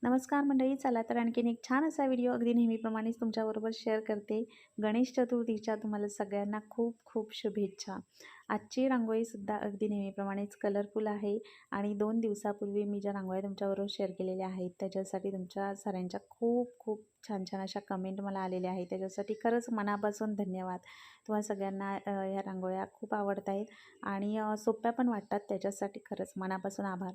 नमस्कार मंडळी, चला तर आणखीन एक छान असा व्हिडिओ अगदी नेहमीप्रमाणेच तुमच्याबरोबर शेअर करते. गणेश चतुर्थीच्या तुम्हाला सगळ्यांना खूप खूप शुभेच्छा. आजची रांगोळीसुद्धा अगदी नेहमीप्रमाणेच कलरफुल आहे आणि 2 दिवसापूर्वी मी ज्या रांगोळ्या तुमच्याबरोबर शेअर केलेल्या आहेत त्याच्यासाठी तुमच्या साऱ्यांच्या खूप खूप छान छान अशा कमेंट मला आलेल्या आहेत. त्याच्यासाठी खरंच मनापासून धन्यवाद. तुम्हा सगळ्यांना ह्या रांगोळ्या खूप आवडत आहेत आणि सोप्या पण वाटतात. त्याच्यासाठी खरंच मनापासून आभार.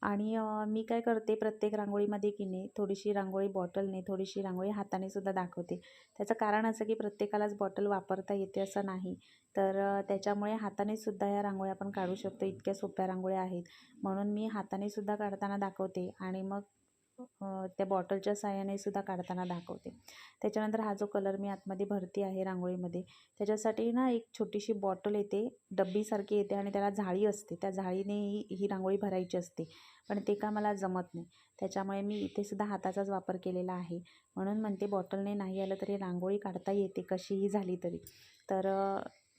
आणि मी काय करते प्रत्येक रांगोळीमध्ये की नाही थोडीशी रांगोळी बॉटलने, थोडीशी रांगोळी हाताने सुद्धा दाखवते. त्याचं कारण असं की प्रत्येकालाच बॉटल वापरता येते असं नाही. तर त्याच्यामुळे हाताने सुद्धा या रांगोळ्या आपण काढू शकतो. इतक्या सोप्या रांगोळ्या आहेत. म्हणून मी हाताने सुद्धा काढताना दाखवते आणि मग त्या बॉटलच्या साहाय्याने सुद्धा काढताना दाखवते. त्याच्यानंतर हा जो कलर मी आतमध्ये भरती आहे रांगोळीमध्ये, त्याच्यासाठी ना एक छोटीशी बॉटल येते, डब्बीसारखी येते आणि त्याला झाळी असते. त्या झाळीने ही रांगोळी भरायची असते. पण ते का मला जमत नाही. त्याच्यामुळे मी इथे सुद्धा हाताचाच वापर केलेला आहे. म्हणून म्हणते बॉटलने नाही आलं तरी रांगोळी काढता येते कशीही झाली तरी. तर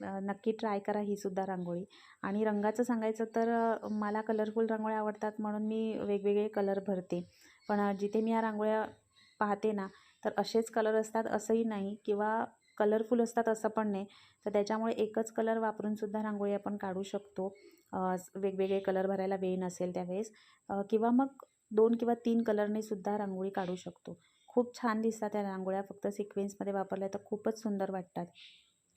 नक्की ट्राय करा ही सुद्धा रांगोळी. आणि रंगाचं सांगायचं तर मला कलरफुल रांगोळ्या आवडतात म्हणून मी वेगवेगळे कलर भरते. पण जिथे मी ह्या रांगोळ्या पाहते ना, तर असेच कलर असतात असंही नाही किंवा कलरफुल असतात असं पण नाही. तर त्याच्यामुळे एकच कलर वापरूनसुद्धा रांगोळी आपण काढू शकतो. वेगवेगळे कलर भरायला वेळ नसेल त्यावेळेस किंवा मग 2 किंवा 3 कलरने सुद्धा रांगोळी काढू शकतो. खूप छान दिसतात त्या रांगोळ्या. फक्त सिक्वेन्समध्ये वापरल्या तर खूपच सुंदर वाटतात.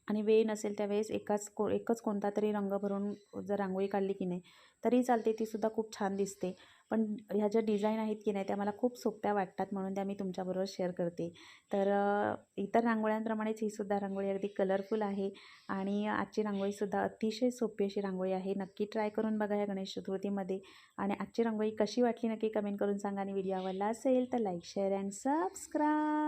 आणि वेळ नसेल त्यावेळेस एकच कोणता तरी रंग भरून जर रांगोळी काढली की नाही तरी चालते, तीसुद्धा खूप छान दिसते. पण ह्या ज्या डिझाईन आहेत की नाही त्या मला खूप सोप्या वाटतात म्हणून त्या मी तुमच्याबरोबर शेअर करते. तर इतर रांगोळ्यांप्रमाणेच ही सुद्धा रांगोळी अगदी कलरफुल आहे आणि आजची रांगोळीसुद्धा अतिशय सोपी अशी रांगोळी आहे. नक्की ट्राय करून बघा या गणेश चतुर्थीमध्ये. आणि आजची रांगोळी कशी वाटली नक्की कमेंट करून सांगा आणि व्हिडिओ आवडला असेल तर लाईक, शेअर अँड सबस्क्राईब.